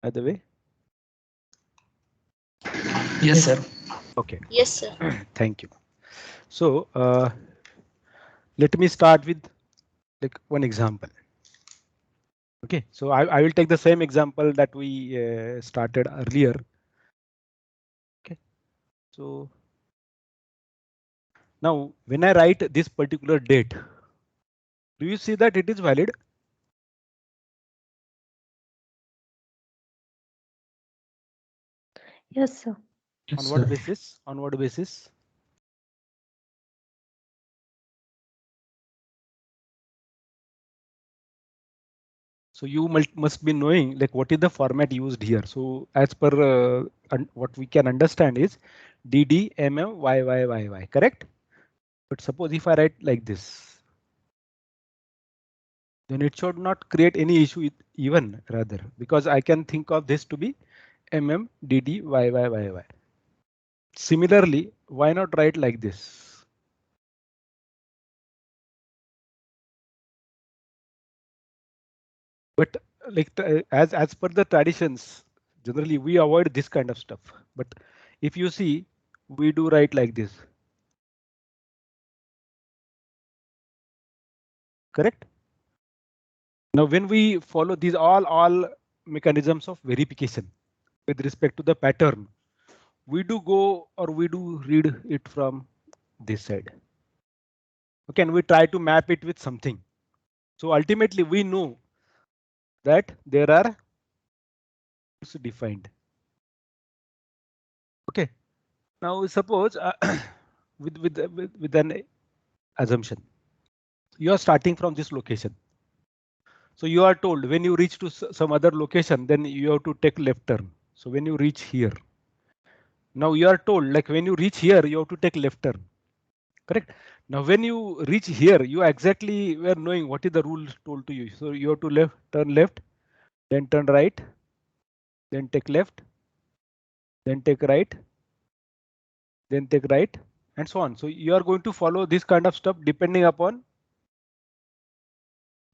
by the way? Yes, sir. Okay. Yes, sir. Thank you. So let me start with like one example. Okay, so I will take the same example that we started earlier. Okay, so now when I write this particular date, do you see that it is valid? Yes, sir. On Yes, what sir. basis? On what basis? So you must be knowing like what is the format used here. So as per what we can understand is DD MM YYYY, correct? But suppose if I write like this, then it should not create any issue even rather, because I can think of this to be MMDDYYYY. Similarly, why not write like this? But like as per the traditions, generally we avoid this kind of stuff. But if you see, we do write like this, correct? Now, when we follow these all mechanisms of verification with respect to the pattern, we do go or we do read it from this side. Okay, and we try to map it with something. So ultimately, we know that there are rules defined. Okay. Now suppose with an assumption, you are starting from this location. So you are told when you reach to some other location, then you have to take left turn. So when you reach here, now you are told like when you reach here, you have to take left turn. Correct. Now when you reach here, you exactly were knowing what is the rule told to you. So you have to turn left, then turn right, then take left, then take right, then take right, and so on. So you are going to follow this kind of stuff depending upon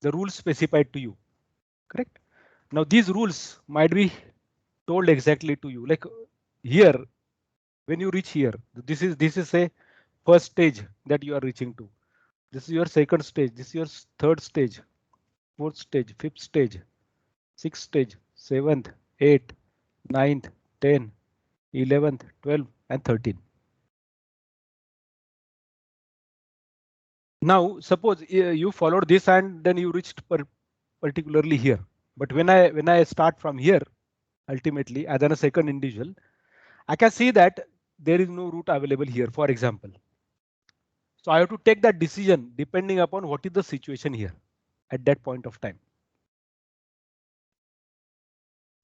the rules specified to you. Correct. Now these rules might be told exactly to you. Like here, when you reach here, this is a first stage that you are reaching to. This is your second stage. This is your third stage, fourth stage, fifth stage, sixth stage, seventh, eighth, ninth, 10, 11th, 12, and 13. Now, suppose you followed this and then you reached particularly here. But when I start from here, ultimately as a second individual, I can see that there is no route available here, for example. So I have to take that decision depending upon what is the situation here at that point of time.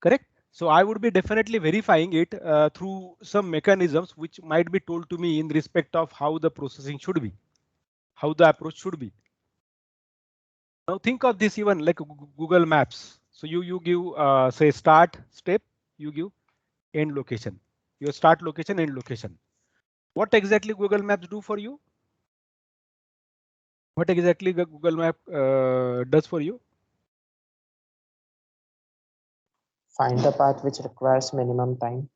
Correct. So I would be definitely verifying it through some mechanisms which might be told to me in respect of how the processing should be, how the approach should be. Now think of this even like Google Maps. So you give say start step, you give end location, your start location, end location. What exactly Google Maps do for you? What exactly the Google Map does for you? Find the path which requires minimum time.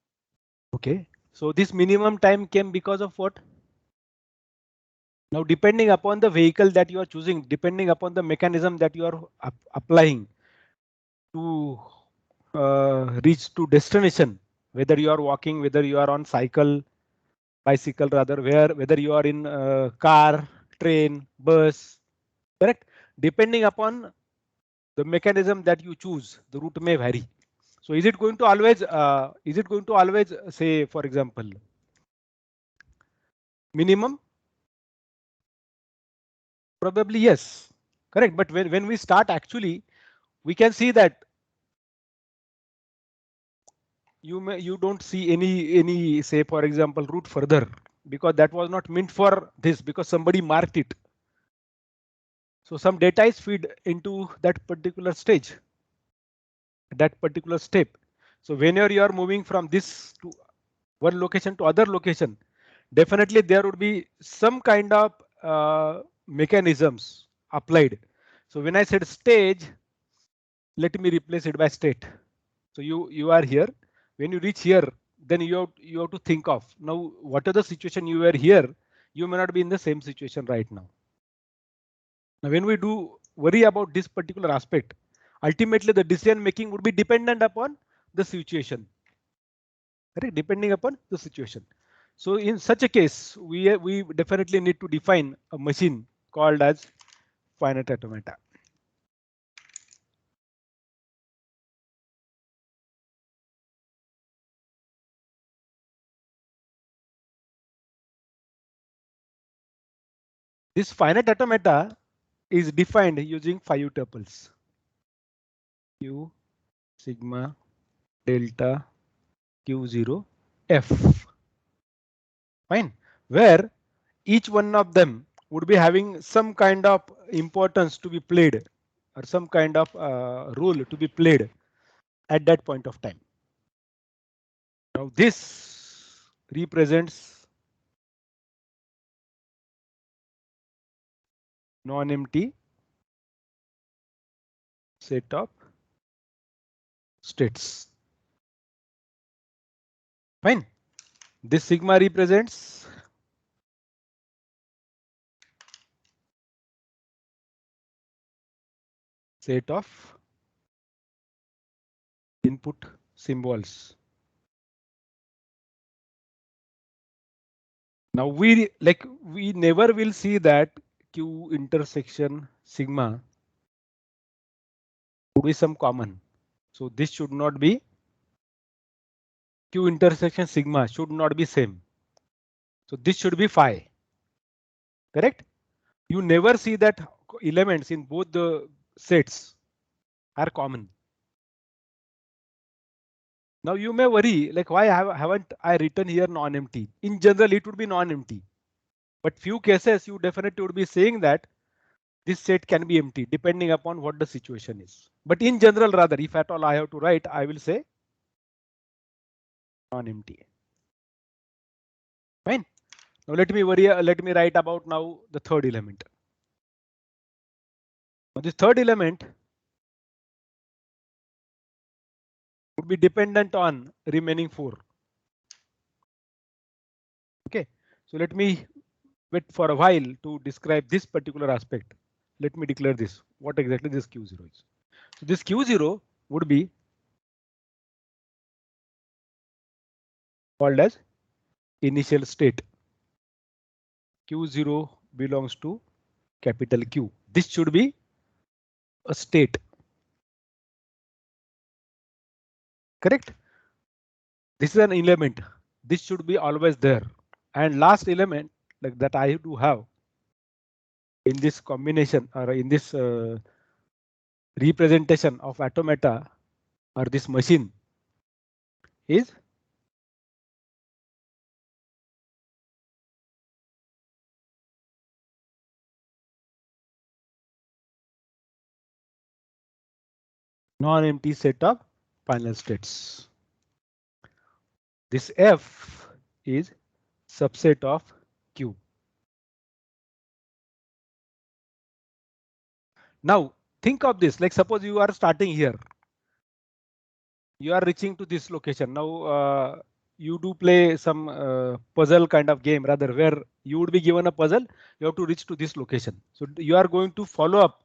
Okay, so this minimum time came because of what? Now, depending upon the vehicle that you are choosing, depending upon the mechanism that you are applying to reach to destination, whether you are walking, whether you are on bicycle rather, whether you are in car, train, bus, correct? Depending upon the mechanism that you choose, the route may vary. So is it going to always say, for example, minimum? Probably yes, correct. But when we start actually, we can see that you don't see any say, for example, route further, because that was not meant for this, because somebody marked it. So some data is feed into that particular stage, that particular step. So whenever you are moving from this to one location to other location, definitely there would be some kind of mechanisms applied. So when I said stage, let me replace it by state. So you are here. When you reach here, then you have to think of now what are the situation you were here. You may not be in the same situation right now. Now, when we do worry about this particular aspect, ultimately the decision making would be dependent upon the situation. Correct? Depending upon the situation. So in such a case, we definitely need to define a machine called as finite automata. This finite automata is defined using 5 tuples: Q, sigma, delta, Q0, F. Fine. Where each one of them would be having some kind of importance to be played or some kind of role to be played at that point of time. Now this represents non-empty set of states. Fine. This sigma represents set of input symbols. Now we never will see that Q intersection sigma would be some common. So this should not be Q intersection sigma should not be same. So this should be phi. Correct? You never see that elements in both the sets are common. Now you may worry like why haven't I written here non-empty? In general, it would be non-empty. But few cases you definitely would be saying that this set can be empty depending upon what the situation is. But in general, rather, if at all I have to write, I will say non-empty. Fine. Now let me write about now the third element. Now this third element would be dependent on remaining 4. Okay, so let me wait for a while to describe this particular aspect. Let me declare this, what exactly this Q0 is. So this Q0 would be called as initial state. Q0 belongs to capital Q. This should be a state. Correct? This is an element. This should be always there. And last element like that I do have in this combination or in this representation of automata or this machine is non-empty set of final states. This F is subset of Q. Now think of this, like suppose you are starting here. You are reaching to this location. Now you do play some puzzle kind of game rather where you would be given a puzzle. You have to reach to this location. So you are going to follow up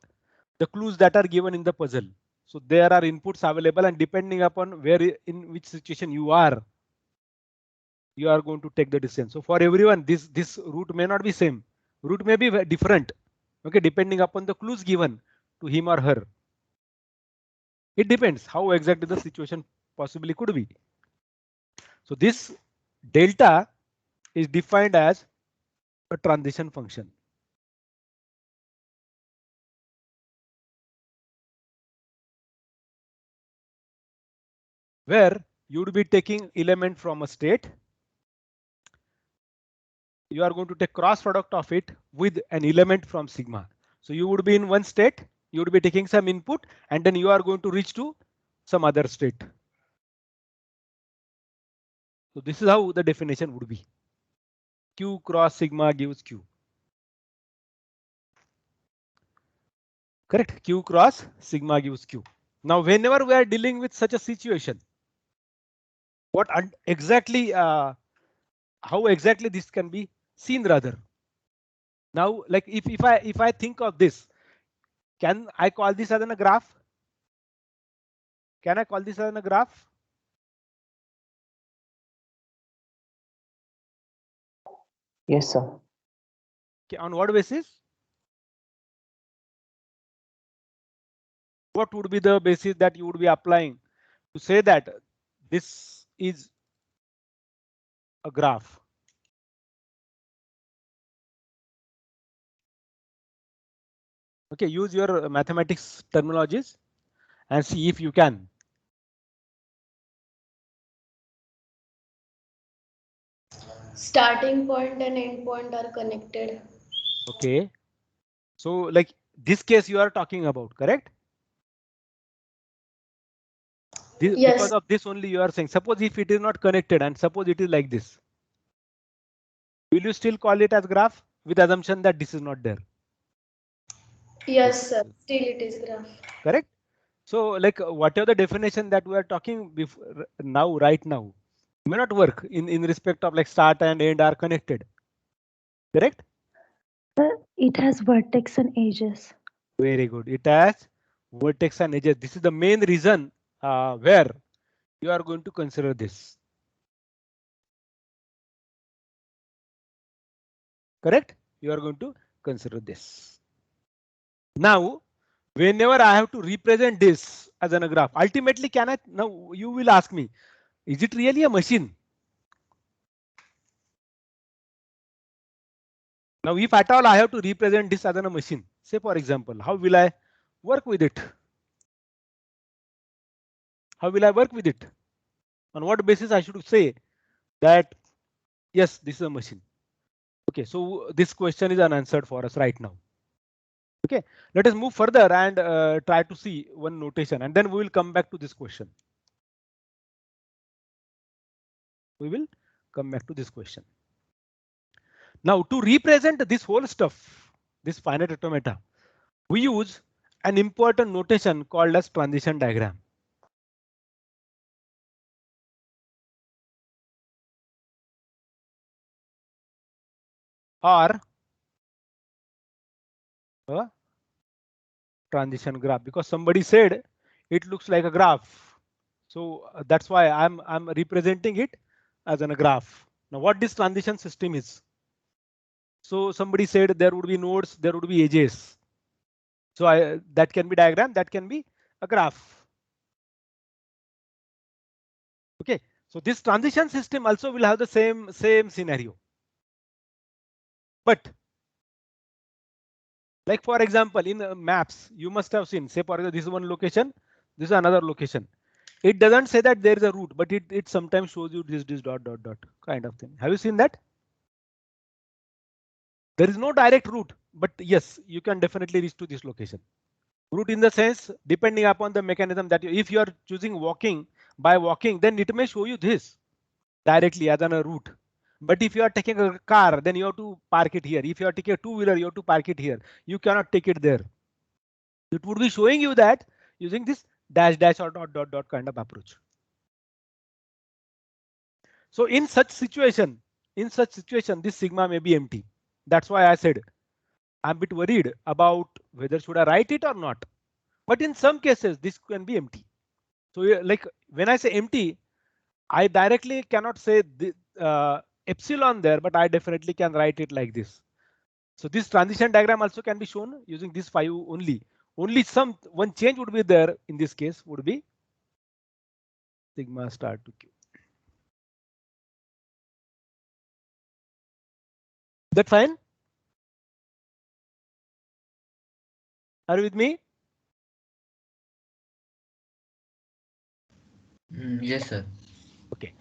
the clues that are given in the puzzle. So there are inputs available and depending upon where in which situation you are going to take the decision. So for everyone, this route may not be same. Route may be different. Okay, depending upon the clues given to him or her. It depends how exactly the situation possibly could be. So this delta is defined as a transition function. Where you would be taking element from a state. You are going to take cross product of it with an element from sigma. So you would be in one state, you would be taking some input, and then you are going to reach to some other state. So this is how the definition would be. Q cross sigma gives Q. Correct. Q cross sigma gives Q. Now, whenever we are dealing with such a situation, what exactly, how exactly this can be seen rather? Now, like if I think of this, can I call this as a graph? Can I call this as a graph? Yes, sir. Okay, on what basis? What would be the basis that you would be applying to say that this is a graph? Okay, use your mathematics terminologies and see if you can. Starting point and end point are connected. Okay, so like this case you are talking about, correct? This, because Yes, of this only you are saying. Suppose if it is not connected and suppose it is like this, will you still call it as graph with assumption that this is not there? yes, sir. Still it is graph. Correct. So like whatever the definition that we are talking before now, right now, may not work in respect of like start and end are connected. Correct. It has vertex and edges. Very good. It has vertex and edges. This is the main reason where you are going to consider this. Correct. You are going to consider this. Now, whenever I have to represent this as a graph, ultimately can I, now you will ask me, is it really a machine? Now, if at all I have to represent this as a machine, say for example, how will I work with it? How will I work with it? On what basis I should say that yes, this is a machine? Okay, so this question is unanswered for us right now. Okay, let us move further and try to see one notation, and then we will come back to this question. We will come back to this question. Now, to represent this whole stuff, this finite automata, we use an important notation called as transition diagram. Or a transition graph, because somebody said it looks like a graph. So that's why I'm representing it as a graph. Now, what this transition system is? So somebody said there would be nodes, there would be edges. So that can be diagram, that can be a graph. Okay, so this transition system also will have the same scenario. But like for example, in maps, you must have seen, say for example, this is one location, this is another location. It doesn't say that there is a route, but it sometimes shows you this dot kind of thing. Have you seen that? There is no direct route, but yes, you can definitely reach to this location. Route in the sense, depending upon the mechanism that if you are choosing walking, by walking, then it may show you this directly as a route. But if you are taking a car, then you have to park it here. If you are taking a two-wheeler, you have to park it here. You cannot take it there. It would be showing you that using this dash or dot kind of approach. So in such situation, this sigma may be empty. That's why I said I'm a bit worried about whether should I write it or not. But in some cases, this can be empty. So like when I say empty, I directly cannot say the, epsilon there, but I definitely can write it like this. So this transition diagram also can be shown using this 5 only. Only one change would be there in this case would be sigma star to q. That fine? Are you with me? Yes, sir. Okay.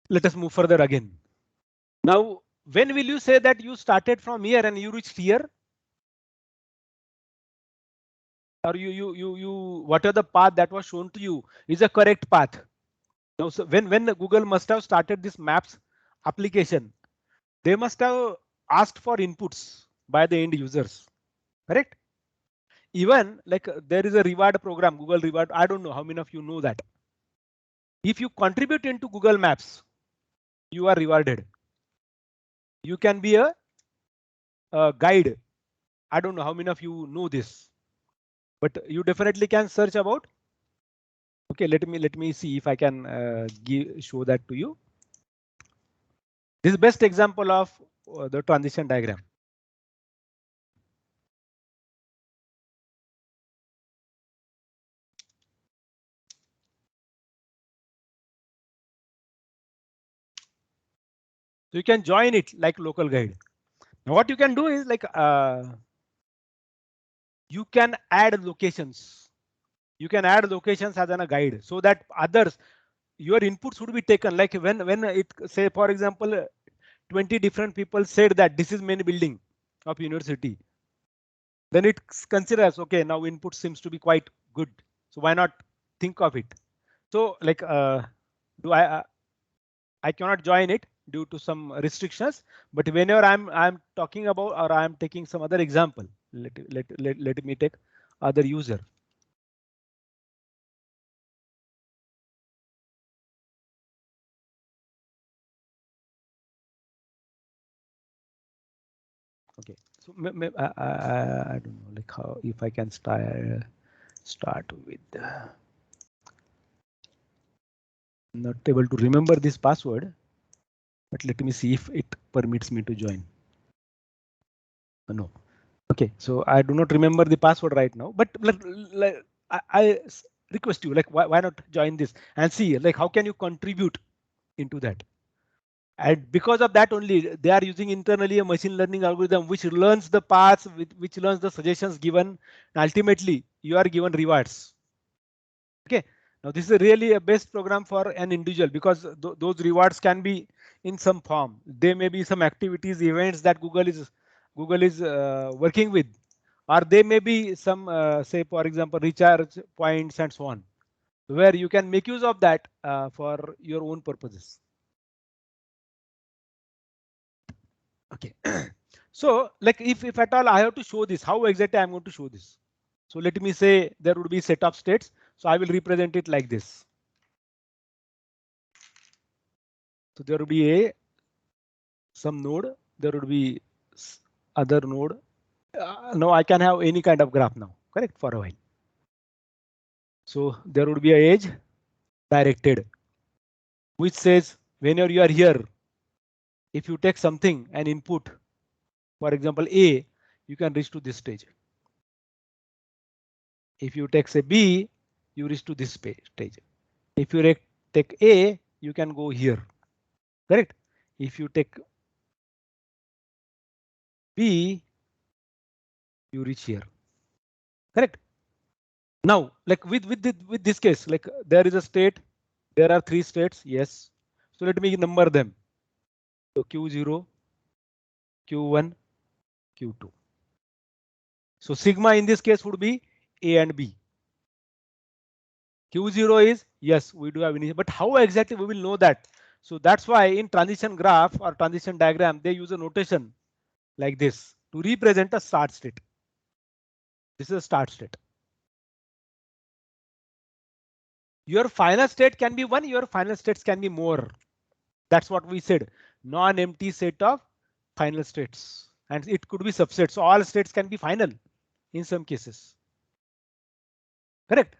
Let us move further again. Now, when will you say that you started from here and you reached here? Or whatever the path that was shown to you is a correct path. Now, so when Google must have started this maps application, they must have asked for inputs by the end users, correct? even like there is a reward program, Google Reward. I don't know how many of you know that. If you contribute into Google Maps, you are rewarded. You can be a guide. I don't know how many of you know this, but you definitely can search about. Okay, let me see if I can show that to you. This is best example of the transition diagram. So you can join it like local guide. Now what you can do is like you can add locations. You can add locations as a guide so that others, your inputs would be taken. Like when it say, for example, 20 different people said that this is main building of university, then it considers, okay, now input seems to be quite good. So why not think of it? So like I cannot join it due to some restrictions, but whenever I'm talking about or I'm taking some other example, let me take other user. Okay, so I don't know like how if I can start with not able to remember this password, but let me see if it permits me to join. No. Okay, so I do not remember the password right now, but like, I request you like why not join this and see like how can you contribute into that. And because of that only they are using internally a machine learning algorithm which learns the paths, which learns the suggestions given. Ultimately, you are given rewards. Okay, now this is really a best program for an individual because those rewards can be in some form. There may be some activities, events that Google is working with, or there may be some say for example recharge points and so on, where you can make use of that for your own purposes. Okay, so like if at all I have to show this, how exactly I'm going to show this? So let me say there would be set of states. So I will represent it like this. So there would be some node, there would be other node. Now I can have any kind of graph now, correct, for a while. So there would be a edge directed, which says whenever you are here, if you take something and input, for example, A, you can reach to this stage. If you take say B, you reach to this stage. If you take A, you can go here, correct? If you take B, you reach here, correct? Now, like with this case, like there is a state, there are 3 states, yes. So let me number them. So Q0, Q1, Q2. So sigma in this case would be A and B. Q0 is yes, we do have initial, but how exactly we will know that? So that's why in transition graph or transition diagram, they use a notation like this to represent a start state. This is a start state. Your final state can be 1, your final states can be more. That's what we said. Non-empty set of final states, and it could be subsets. So all states can be final in some cases. Correct.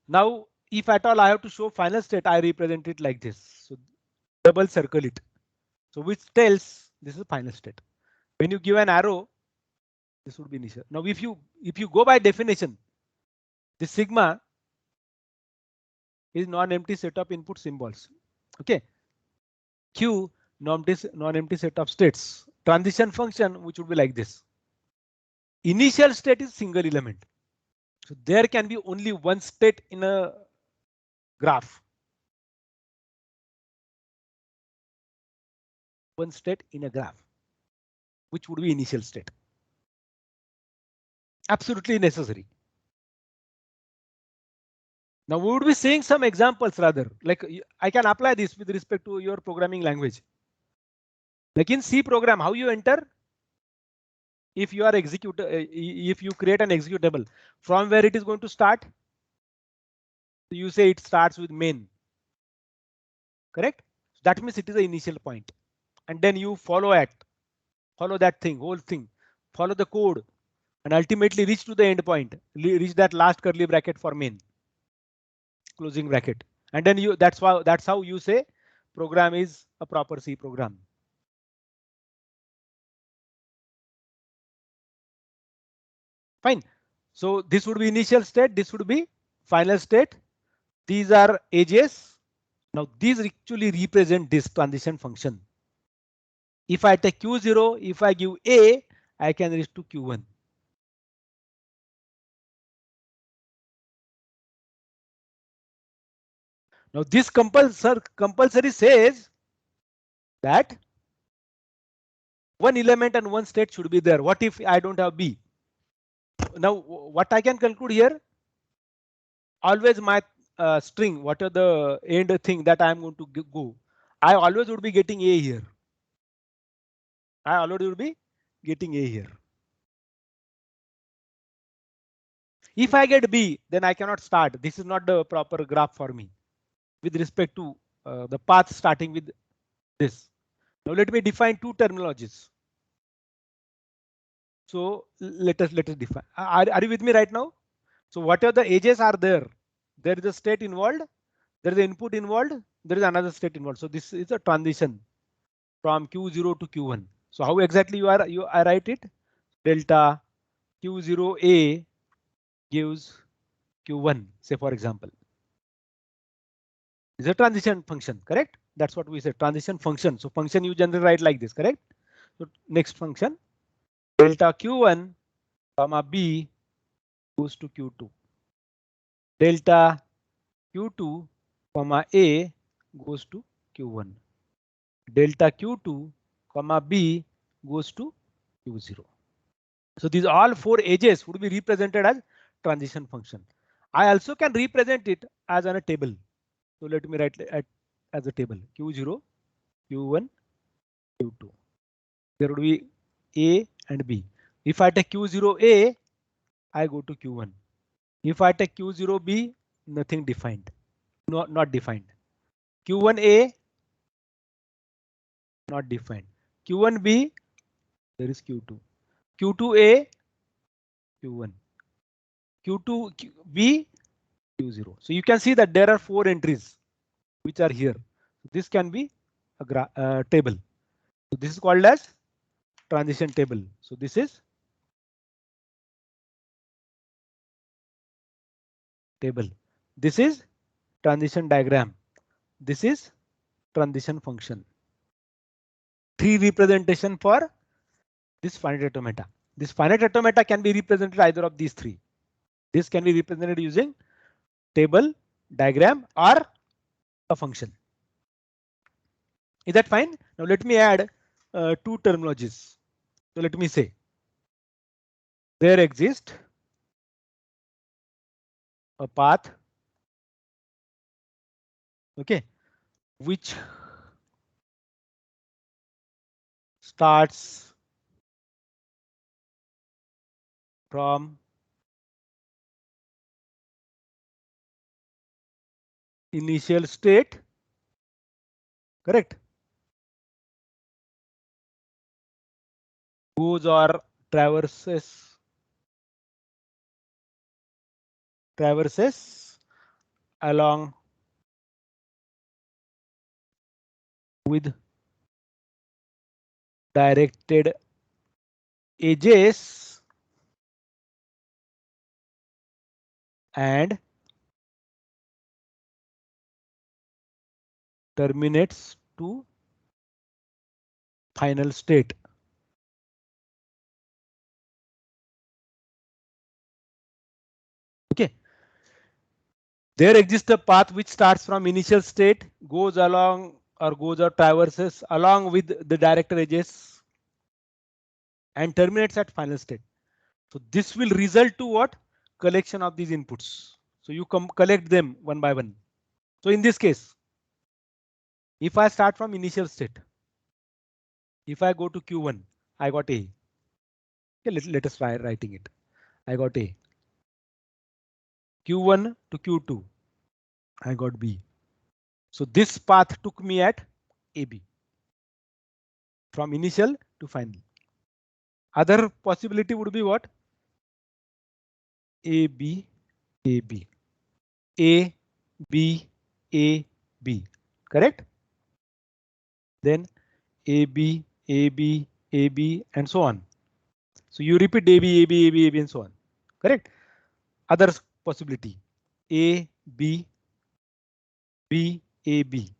Now, if at all I have to show final state, I represent it like this. So double circle it. So which tells this is final state. When you give an arrow, this would be initial. Now, if you go by definition, the sigma is non-empty set of input symbols. Okay. Q non-empty set of states. Transition function, which would be like this. Initial state is single element. So there can be only one state in a graph. One state in a graph, which would be initial state. Absolutely necessary. Now we would be seeing some examples rather, like I can apply this with respect to your programming language. Like in C program, how you enter? if you are if you create an executable, from where it is going to start? You say it starts with main, correct? That means it is the initial point, and then you follow that thing, whole thing, follow the code, and ultimately reach to the end point, reach that last curly bracket for main, closing bracket, and then that's how you say program is a proper C program. Fine. So this would be initial state, this would be final state. These are edges. Now these actually represent this transition function. If I take Q0, if I give A, I can reach to Q1. Now this compulsory says that one element and one state should be there. What if I don't have B? Now what I can conclude here, always my string, what are the end thing that I am going to go, I always would be getting A here. I already would be getting A here. If I get B, then I cannot start. This is not the proper graph for me with respect to the path starting with this. Now let me define two terminologies. So let us define. Are you with me right now? So whatever the edges are there, there is a state involved, there is an input involved, there is another state involved. So this is a transition from Q0 to Q1. So how exactly I write it? Delta Q0A gives Q1, say for example. Is a transition function, correct? That's what we said, transition function. So function you generally write like this, correct? So next function, delta Q1 comma B goes to Q2. Delta Q2 comma A goes to Q1. Delta Q2 comma B goes to Q0. So these all four edges would be represented as transition function. I also can represent it as on a table. So let me write it as a table Q0, Q1, Q2. There would be A and B. If I take Q0A, I go to Q1. If I take Q0B, nothing defined, not defined. Q1A, not defined. Q1B, there is Q2. Q2A, Q1. Q2B, Q0. So you can see that there are four entries which are here. This can be a table. So this is called as transition table. So this is table. This is transition diagram. This is transition function. Three representation for this finite automata. This finite automata can be represented either of these three. This can be represented using table, diagram, or a function. Is that fine? Now let me add two terminologies. So let me say there exists a path, okay, which starts from initial state, correct? Goes or traverses along with directed edges and terminates to final state. Okay. There exists a path which starts from initial state, goes along or traverses along with the directed edges and terminates at final state. So this will result to what? Collection of these inputs. So you collect them one by one. So in this case, if I start from initial state, if I go to Q1, I got A. Okay, let us try writing it. I got A. Q1 to Q2. I got B. So this path took me at AB. From initial to final. Other possibility would be what? A, B, A, B. A, B, A, B. Correct? Then A, B, A, B, A, B, and so on. So you repeat A, B, A, B, A, B, A, B, and so on. Correct? Other possibility. A, B, B, A, B.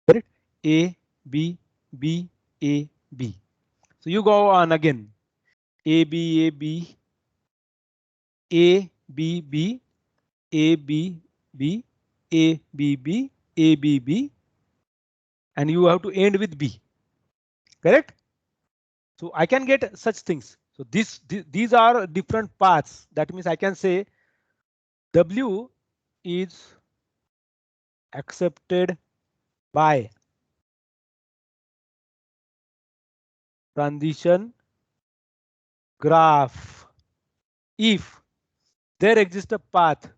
Correct? A, B, B, A, B. So you go on again. A, B, A, B, A, B, B, A, B, B, A, B, B, A, B, B, and you have to end with B. Correct? So I can get such things. So these are different paths. That means I can say W is accepted by transition graph if there exists a path.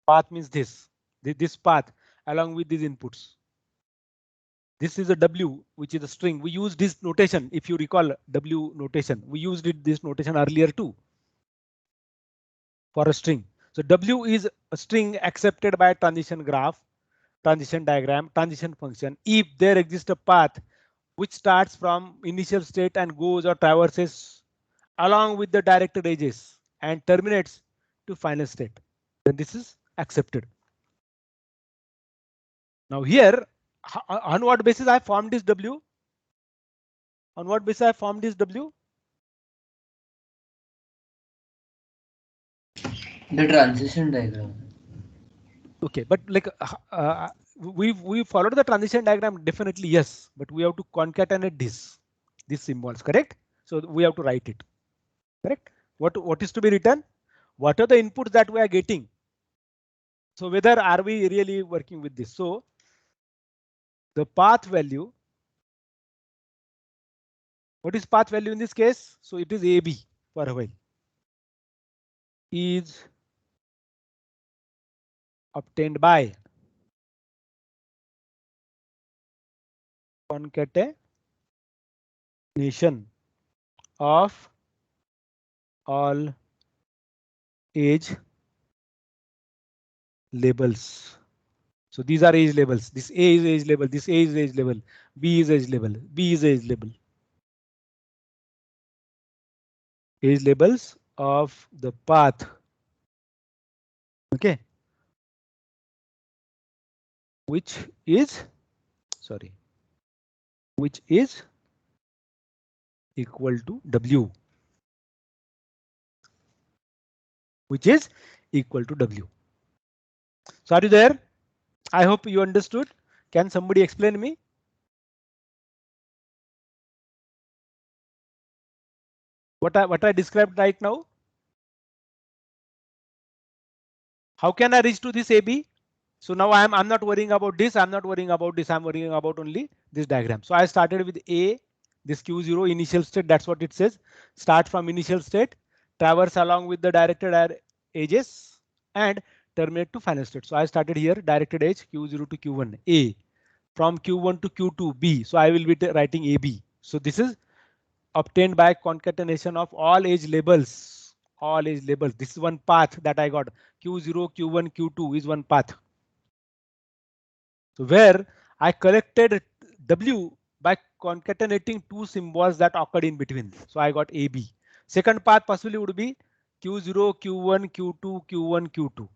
Path means this path along with these inputs. This is a W, which is a string. We use this notation. If you recall W notation, we used this notation earlier too for a string. So W is a string accepted by transition graph, transition diagram, transition function if there exists a path which starts from initial state and goes or traverses along with the directed edges and terminates to final state. Then this is accepted. Now here, on what basis I formed this W? On what basis I formed this W? The transition diagram. Okay, but like we followed the transition diagram, definitely yes, but we have to concatenate these symbols, correct? So we have to write it, correct? What is to be written? What are the inputs that we are getting? So whether are we really working with this? So the path value. What is path value in this case? So it is AB for a while. Is obtained by concatenation of all age labels. So these are age labels. This A is age label. This A is age label. B is age label. B is age label. Age labels of the path. Okay. Which is equal to W. Which is equal to W. So are you there? I hope you understood. Can somebody explain me? What I described right now? How can I reach to this AB? So now I'm not worrying about this. I'm not worrying about this. I'm worrying about only this diagram. So I started with A, this Q0 initial state. That's what it says. Start from initial state, traverse along with the directed edges, and terminate to final state. So I started here directed edge Q0 to Q1 A, from Q1 to Q2 B. So I will be writing AB. So this is obtained by concatenation of all edge labels. All edge labels. This is one path that I got. Q0, Q1, Q2 is one path. So where I collected W by concatenating two symbols that occurred in between. So I got AB. Second path possibly would be Q0, Q1, Q2, Q1, Q2.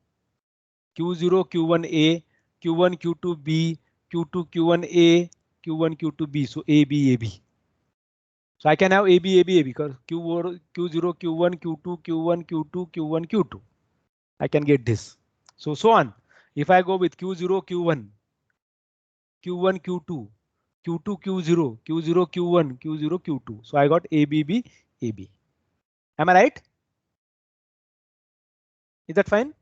Q0, Q1A, Q1, Q2B, Q2, Q1A, Q1, Q2B. So AB, AB. So I can have AB, AB, AB because Q0, Q1, Q2, Q1, Q2, Q1, Q2. I can get this. So on. If I go with Q0, Q1, Q1, Q2, Q2, Q0, Q0, Q1, Q0, Q2. So I got ABB, AB. Am I right? Is that fine?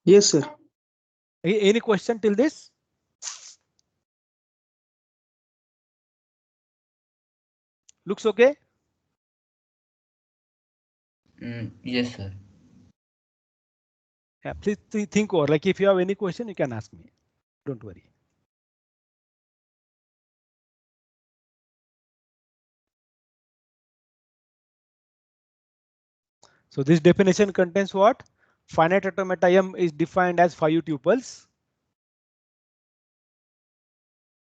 Yes, sir. Any question till this? Looks okay? Yes, sir. Yeah, please think over. Like if you have any question, you can ask me. Don't worry. So this definition contains what? Finite automata M is defined as 5 tuples.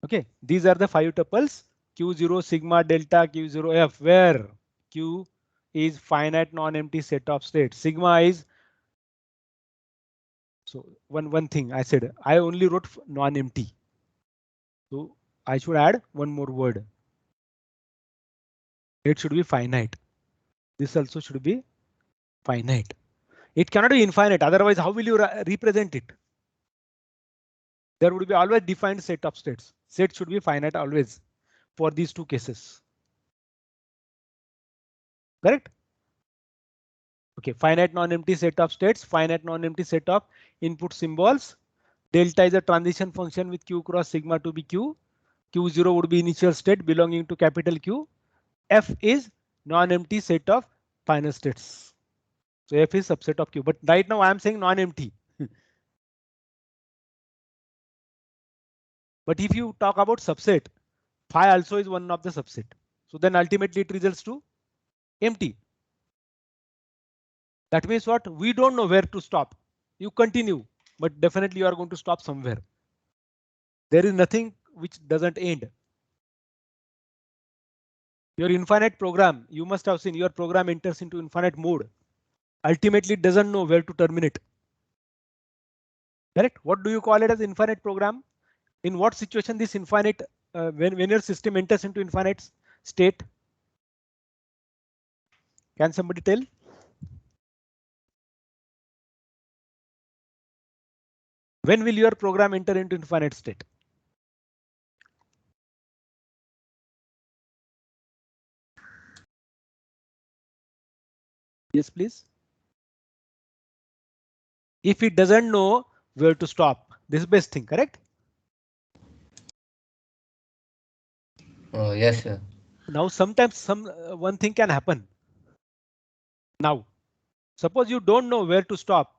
Okay, these are the 5 tuples Q0 sigma delta Q0 F, where Q is finite non-empty set of states. Sigma is, so one thing I said, I only wrote non-empty. So I should add one more word. It should be finite. This also should be finite. It cannot be infinite. Otherwise, how will you represent it? There would be always defined set of states. Set should be finite always for these two cases. Correct? Okay, finite non-empty set of states, finite non-empty set of input symbols. Delta is a transition function with Q cross sigma to be Q. Q0 would be initial state belonging to capital Q. F is non-empty set of final states. So F is subset of Q. But right now I am saying non-empty. But if you talk about subset, phi also is one of the subset. So then ultimately it results to empty. That means what? We don't know where to stop. You continue, but definitely you are going to stop somewhere. There is nothing which doesn't end. Your infinite program, you must have seen your program enters into infinite mode. Ultimately, it doesn't know where to terminate. Correct? What do you call it as infinite program? In what situation this infinite, when your system enters into infinite state? Can somebody tell? When will your program enter into infinite state? Yes, please. If it doesn't know where to stop, this is best thing, correct? Yes, sir. Now sometimes one thing can happen. Now, suppose you don't know where to stop.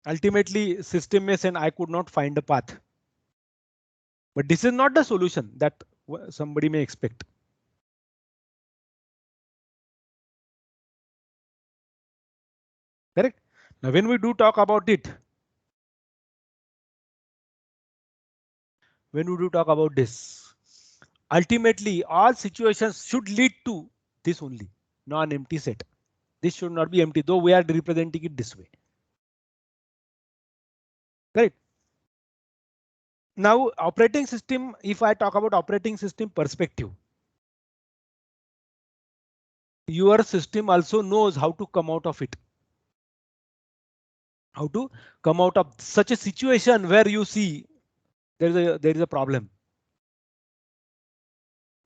Ultimately, system may say I could not find a path. But this is not the solution that somebody may expect. Correct? Now, when we do talk about it, this, ultimately all situations should lead to this only, non-empty set. This should not be empty, though we are representing it this way. Correct? Now, operating system, if I talk about operating system perspective, your system also knows how to come out of it. How to come out of such a situation where you see there is a problem.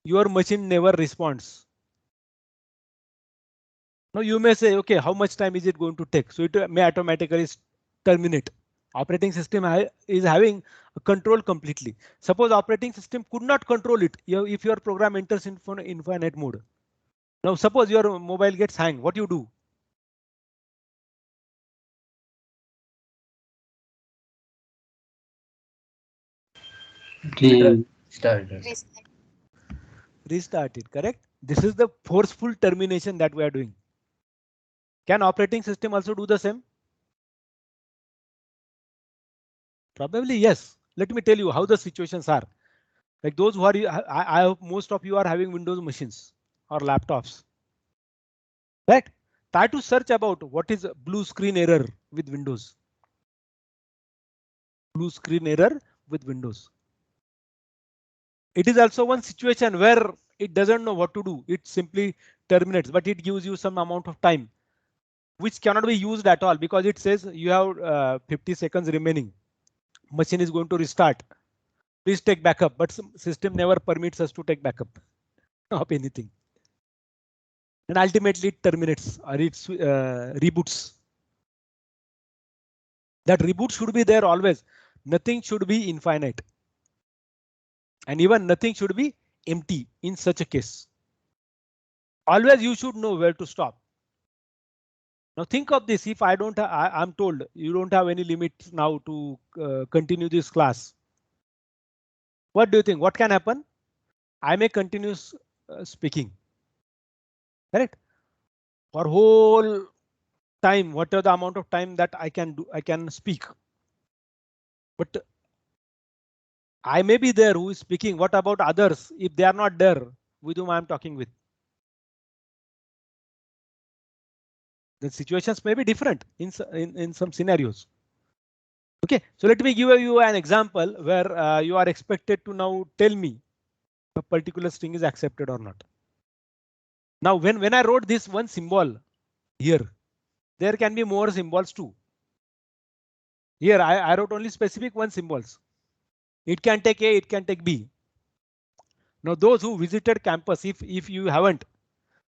Your machine never responds. Now you may say, OK, how much time is it going to take? So it may automatically terminate. Operating system is having control completely. Suppose operating system could not control it if your program enters in infinite mode. Now suppose your mobile gets hang, what you do? Restart it, correct? This is the forceful termination that we are doing. Can operating system also do the same? Probably yes. Let me tell you how the situations are. Like those who are, I hope most of you are having Windows machines or laptops. Right? Try to search about what is blue screen error with Windows. Blue screen error with Windows. It is also one situation where it doesn't know what to do. It simply terminates, but it gives you some amount of time, which cannot be used at all because it says you have 50 seconds remaining. Machine is going to restart. Please take backup, but system never permits us to take backup of anything. And ultimately it terminates or it reboots. That reboot should be there always. Nothing should be infinite. And even nothing should be empty in such a case. Always you should know where to stop. Now think of this. If I don't, I'm told you don't have any limits now to continue this class. What do you think? What can happen? I may continue speaking. Correct? For whole time, whatever the amount of time that I can do, I can speak. But I may be there who is speaking. What about others if they are not there with whom I am talking with? The situations may be different in some scenarios. Okay, so let me give you an example where you are expected to now tell me a particular string is accepted or not. Now, when I wrote this one symbol here, there can be more symbols too. Here I wrote only specific one symbols. It can take A, it can take B. Now, those who visited campus, if you haven't,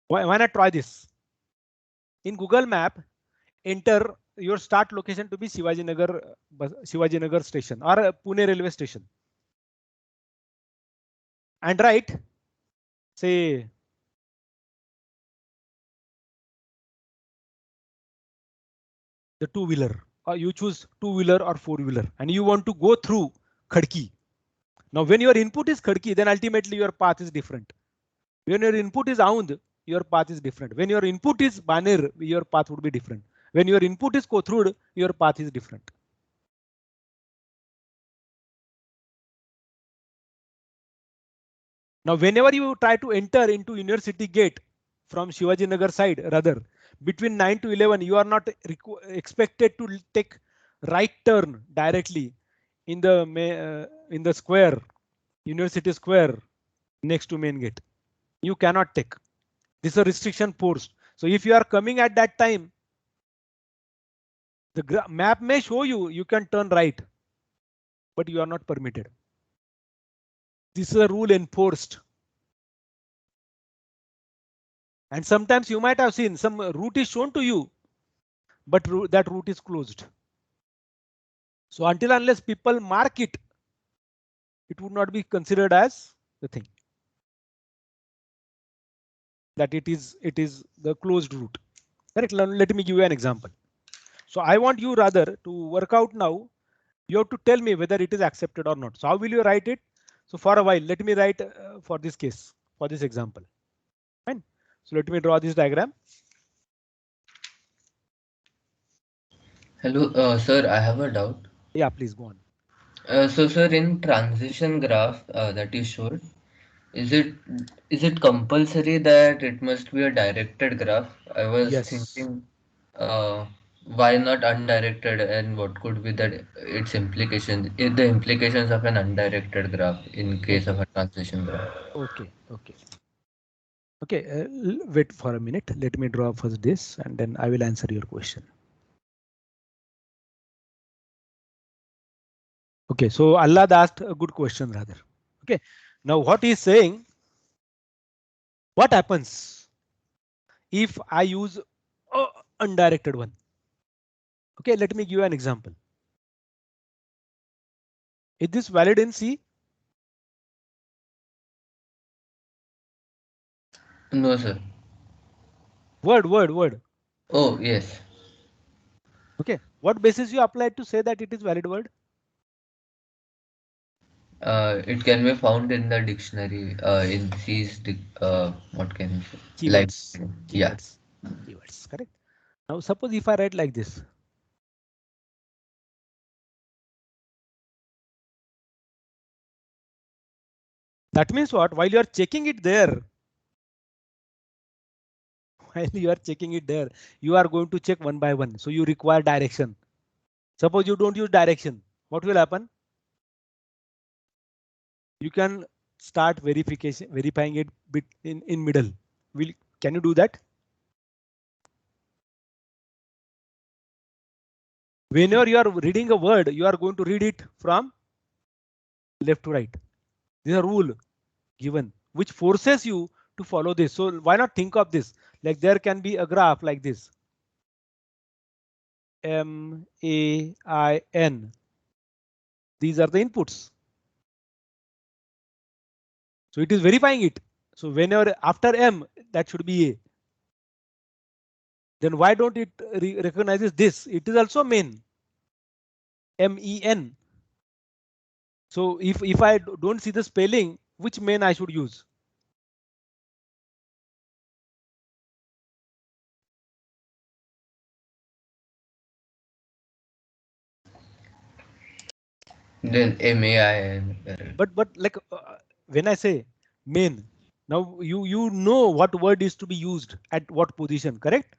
why not try this? In Google Map, enter your start location to be Shivaji Nagar station or Pune railway station. And write, say, the two-wheeler, or you choose two-wheeler or four-wheeler, and you want to go through Khadki. Now, when your input is Khadki, then ultimately your path is different. When your input is Aund, your path is different. When your input is Baner, your path would be different. When your input is Kothurud, your path is different. Now, whenever you try to enter into University Gate from Shivaji Nagar side, rather between 9 to 11, you are not expected to take right turn directly in the square, University Square next to main gate. You cannot take. This is a restriction forced. So if you are coming at that time, the map may show you can turn right, but you are not permitted. This is a rule enforced. And sometimes you might have seen some route is shown to you, but that route is closed. So until unless people mark it, it would not be considered as the thing that it is the closed route. Correct? Let me give you an example. So I want you rather to work out now. You have to tell me whether it is accepted or not. So how will you write it? So for a while, let me write for this case, for this example. Fine. So let me draw this diagram. Hello, sir, I have a doubt. Yeah, please go on. So, sir, in transition graph that you showed, is it compulsory that it must be a directed graph? I was Yes. thinking, why not undirected, and what could be its implications, the implications of an undirected graph in case of a transition graph? Okay. Okay, wait for a minute. Let me draw first this and then I will answer your question. Okay, so Allah asked a good question rather. Okay, now what he's saying, what happens if I use undirected one? Okay, let me give you an example. Is this valid in C? No, sir. Word. Oh, yes. Okay, what basis you applied to say that it is valid word? It can be found in the dictionary, in C's, what can you say? Keywords. Yeah. Keywords, correct. Now suppose if I write like this. That means what? While you are checking it there, you are going to check one by one. So you require direction. Suppose you don't use direction, what will happen? You can start verifying it bit in middle. Can you do that? Whenever you are reading a word, you are going to read it from left to right. This is a rule given which forces you to follow this. So why not think of this? Like there can be a graph like this. MAIN. These are the inputs. So it is verifying it. So whenever after M, that should be A. Then why don't it recognizes this? It is also main. MEN. So if I don't see the spelling, which main I should use? Then MAIN. But like when I say main, now you know what word is to be used at what position, correct?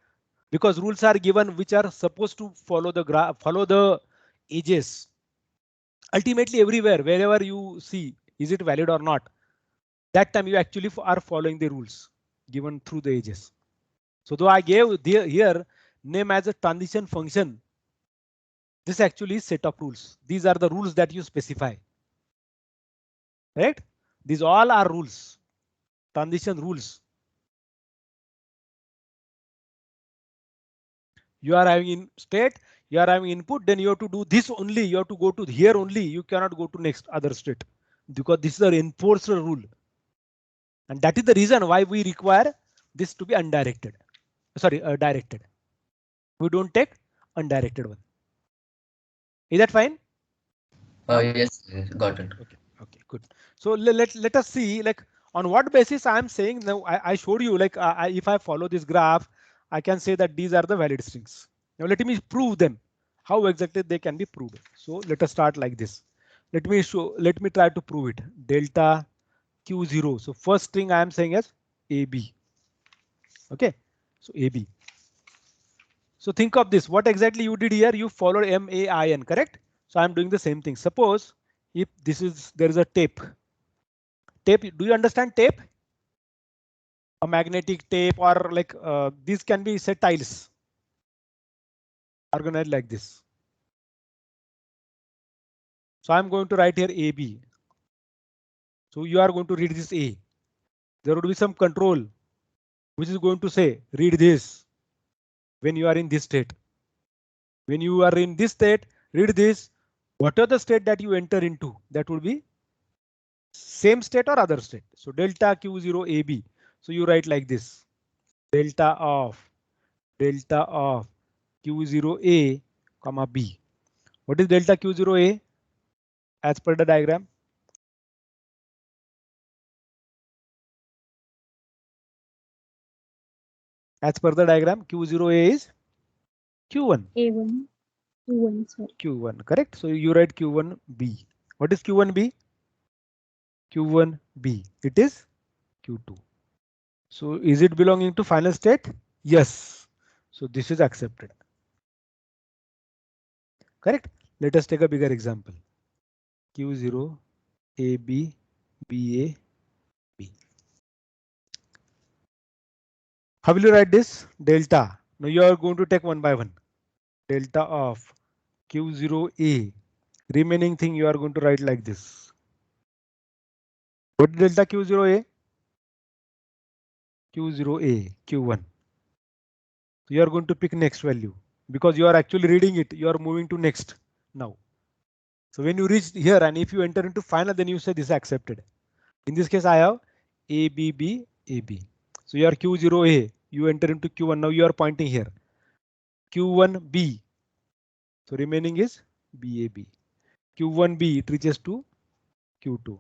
Because rules are given which are supposed to follow the graph, follow the edges. Ultimately, everywhere, wherever you see, is it valid or not? That time you actually are following the rules given through the edges. So though I gave here name as a transition function, this actually is set of rules. These are the rules that you specify. Right? These all are rules, transition rules. You are having in state, you are having input, then you have to do this only. You have to go to here only. You cannot go to next other state because this is an enforced rule. And that is the reason why we require this to be undirected. Sorry, directed. We don't take undirected one. Is that fine? Yes, got it. Okay, good. So let us see like on what basis I am saying now. I showed you like if I follow this graph, I can say that these are the valid strings. Now let me prove them. How exactly they can be proved. So let us start like this. Let me try to prove it. Delta Q0. So first string I am saying as AB. Okay, so AB. So think of this. What exactly you did here? You followed MAIN, correct? So I'm doing the same thing. Suppose if there is a tape. Tape. Do you understand tape? A magnetic tape or like these can be set tiles. Organized like this. So I'm going to write here AB. So you are going to read this A. There would be some control which is going to say read this when you are in this state. When you are in this state, read this. What are the state that you enter into? That would be same state or other state. So delta Q0 AB. So you write like this. Delta of Q0A comma B. What is delta Q0A as per the diagram? As per the diagram, Q0A is Q1. A1. Q1, sorry. Q1, correct? So you write Q1B. What is Q1B? Q1B. It is Q2. So is it belonging to final state? Yes. So this is accepted. Correct? Let us take a bigger example. Q0, AB, BA, B. How will you write this? Delta. Now you are going to take one by one. Delta of Q0A. Remaining thing you are going to write like this. What is delta Q0A? Q0A, Q1. So you are going to pick next value because you are actually reading it. You are moving to next now. So when you reach here and if you enter into final, then you say this is accepted. In this case, I have ABB, AB. So you are Q0A. You enter into Q1. Now you are pointing here. Q1B. So remaining is BAB. Q1B it reaches to Q2.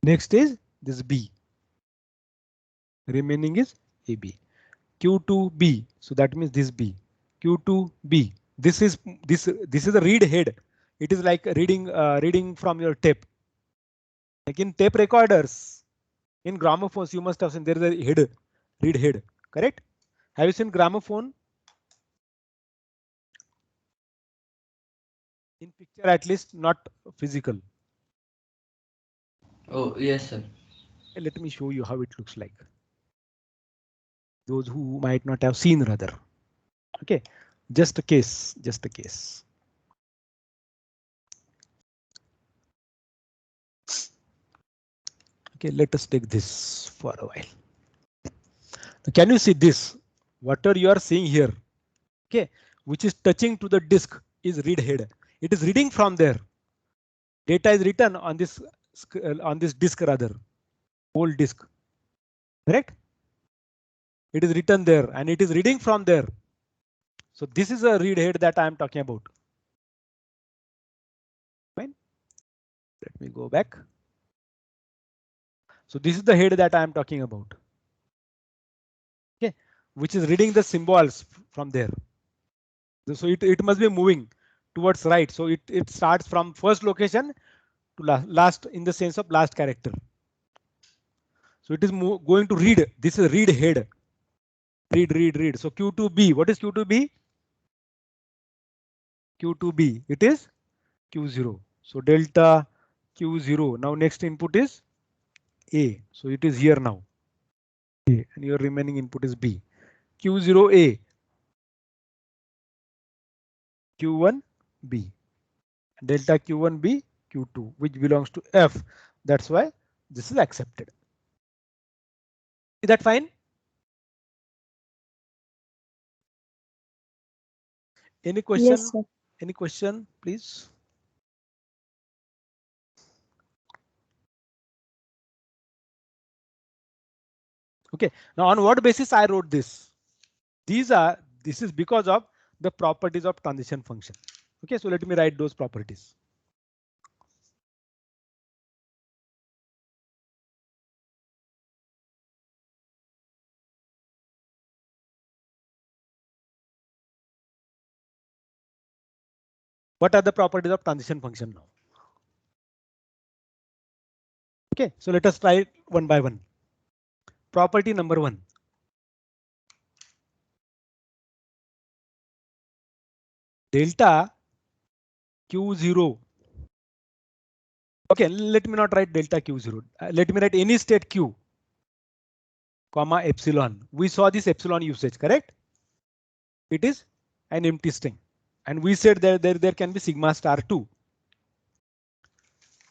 Next is this B. Remaining is AB. Q2B. So that means this B. Q2B. This is a read head. It is like reading from your tape. Like in tape recorders, in gramophones, you must have seen there is a head, read head, correct? Have you seen gramophone? In picture, at least, not physical. Oh, yes, sir. Let me show you how it looks like. Those who might not have seen rather. Okay, just a case, just a case. Okay, let us take this for a while. Can you see this? Whatever you are seeing here, okay, which is touching to the disk is read head. It is reading from there. Data is written on this disk rather. whole disk. Correct? It is written there and it is reading from there. So this is a read head that I am talking about. Fine. Let me go back. So this is the head that I am talking about. Okay, which is reading the symbols from there. So it must be moving towards right. So it starts from first location to last in the sense of last character. So it is going to read. This is read head. Read. So Q2B. What is Q2B? Q2B. It is Q0. So delta Q0. Now next input is A. So it is here now. A, and your remaining input is B. Q0A. Q1B. Delta Q1B, Q2, which belongs to F. That's why this is accepted. Is that fine? Any question? Yes, sir. Any question, please? Okay, now on what basis I wrote this? This is because of the properties of transition function. Okay, so let me write those properties. What are the properties of transition function now? Okay, so let us try it one by one. Property number 1. Delta Q0. Okay, let me not write delta Q0. Let me write any state Q, comma epsilon. We saw this epsilon usage, correct? It is an empty string. And we said that there can be sigma star 2.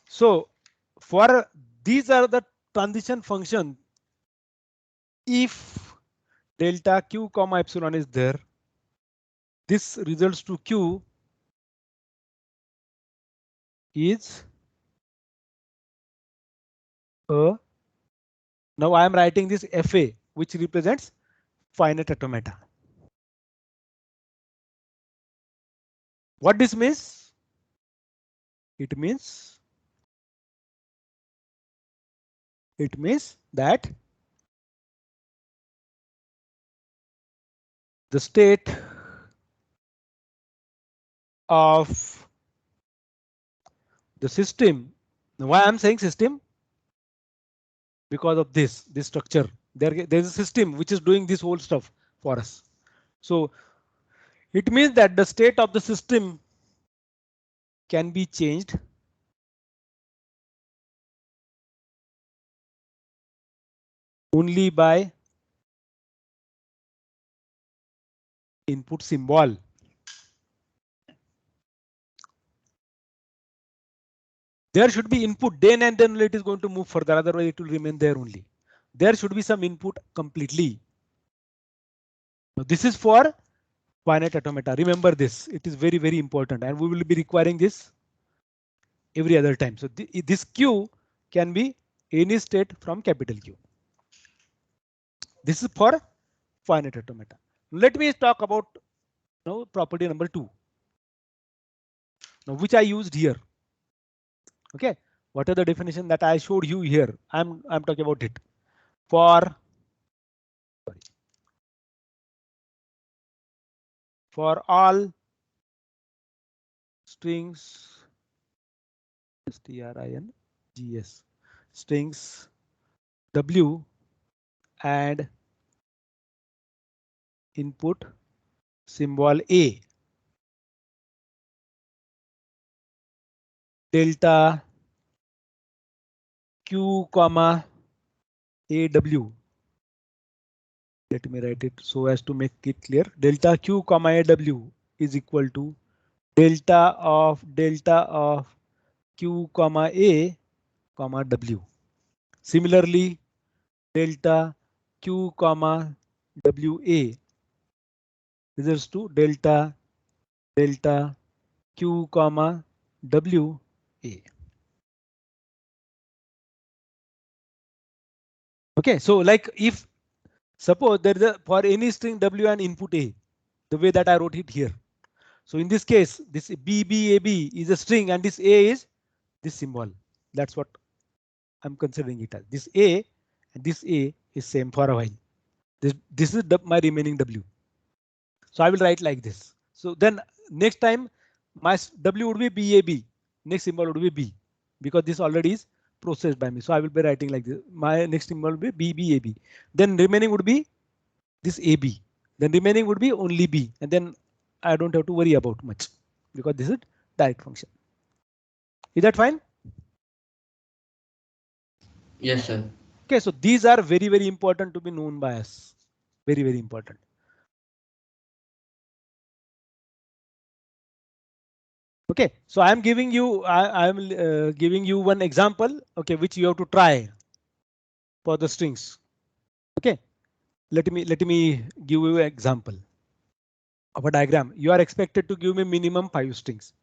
So for these are the transition function. If delta Q comma epsilon is there, this results to Q is a. Now I am writing this FA, which represents finite automata. What this means? It means that the state of the system. Now why I'm saying system? Because of this structure. There's a system which is doing this whole stuff for us. So it means that the state of the system can be changed only by input symbol. There should be input, then and then it is going to move further, otherwise it will remain there only. There should be some input completely. Now this is for finite automata. Remember this, it is very, very important, and we will be requiring this every other time. So this Q can be any state from capital Q. This is for finite automata. Let me talk about now property number 2. Now which I used here. Okay, what are the definition that I showed you here? I'm talking about it. For all strings strings strings W and input symbol A, delta Q comma AW. Let me write it so as to make it clear. Delta Q comma AW is equal to delta of Q comma A comma W. Similarly, delta Q comma WA results to delta Q comma WA. Okay, so like if suppose there is a for any string w and input a, the way that I wrote it here. So in this case, this BBAB is a string and this a is this symbol. That's what I'm considering it as. This a and this a is same for a while. This is my remaining w. So I will write like this. So then next time my w would be BAB. Next symbol would be B because this already is processed by me. So I will be writing like this. My next symbol will be BBAB. Then remaining would be this AB. Then remaining would be only B. And then I don't have to worry about much because this is direct function. Is that fine? Yes, sir. Okay, so these are very, very important to be known by us. Very, very important. Okay, so I'm giving you I'm giving you one example, okay, which you have to try for the strings. Okay, let me give you an example of a diagram. You are expected to give me minimum 5 strings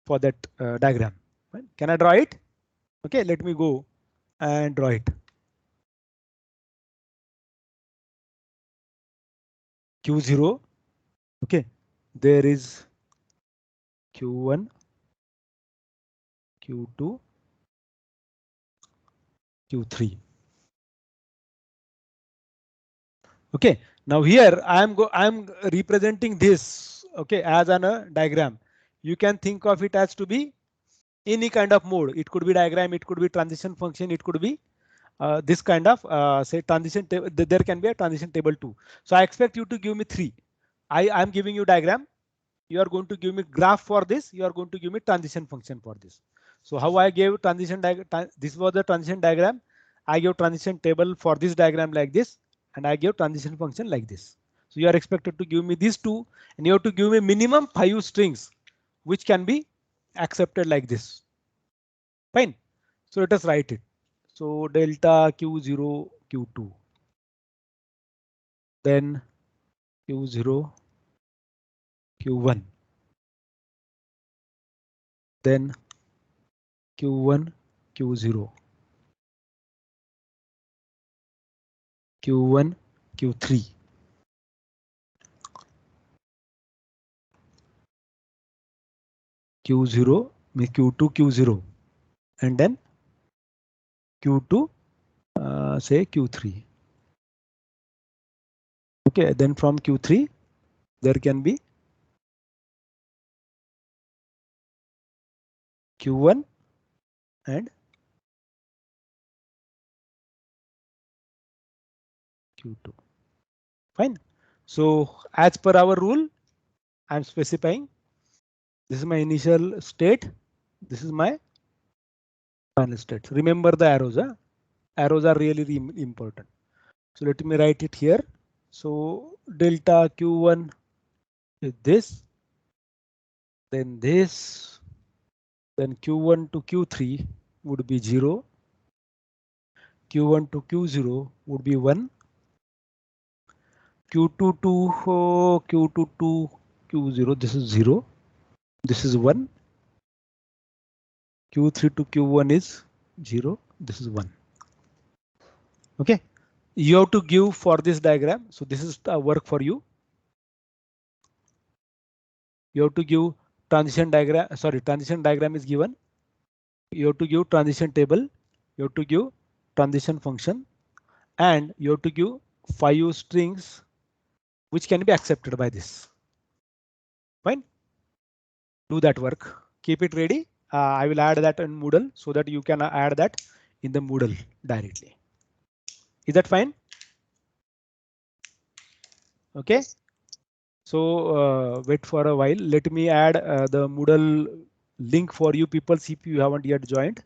for that diagram. Right? Can I draw it? Okay, let me go and draw it. Q0. Okay, there is Q1, Q2, Q3. Okay, now here I'm representing this, okay, as a diagram. You can think of it as to be any kind of mode. It could be diagram, it could be transition function, it could be this kind of say transition table. There can be a transition table too. So I expect you to give me 3. I'm giving you diagram. You are going to give me graph for this. You are going to give me transition function for this. So how I gave transition diagram? This was the transition diagram. I gave transition table for this diagram like this, and I gave transition function like this. So you are expected to give me these two, and you have to give me minimum 5 strings, which can be accepted like this. Fine. So let us write it. So delta Q0, Q2. Then Q0, Q1. Then Q1, Q0. Q1, Q3. Q0, Q2, Q0. And then Q2, say Q3. Okay, then from Q3, there can be Q1 and Q2. Fine. So as per our rule, I'm specifying this is my initial state. This is my final state. Remember the arrows. Huh? Arrows are really important. So let me write it here. So delta Q1 is this, then this, then Q1 to Q3 would be 0. Q1 to Q0 would be 1. Q2 to Q2 to Q0, this is 0. This is 1. Q3 to Q1 is 0. This is 1. Okay. You have to give for this diagram. So this is the work for you. You have to give transition diagram. Sorry, transition diagram is given. You have to give transition table. You have to give transition function, and you have to give 5 strings which can be accepted by this. Fine. Do that work. Keep it ready. I will add that in Moodle so that you can add that in the Moodle directly. Is that fine? Okay. So wait for a while. Let me add the Moodle link for you people. See if you haven't yet joined.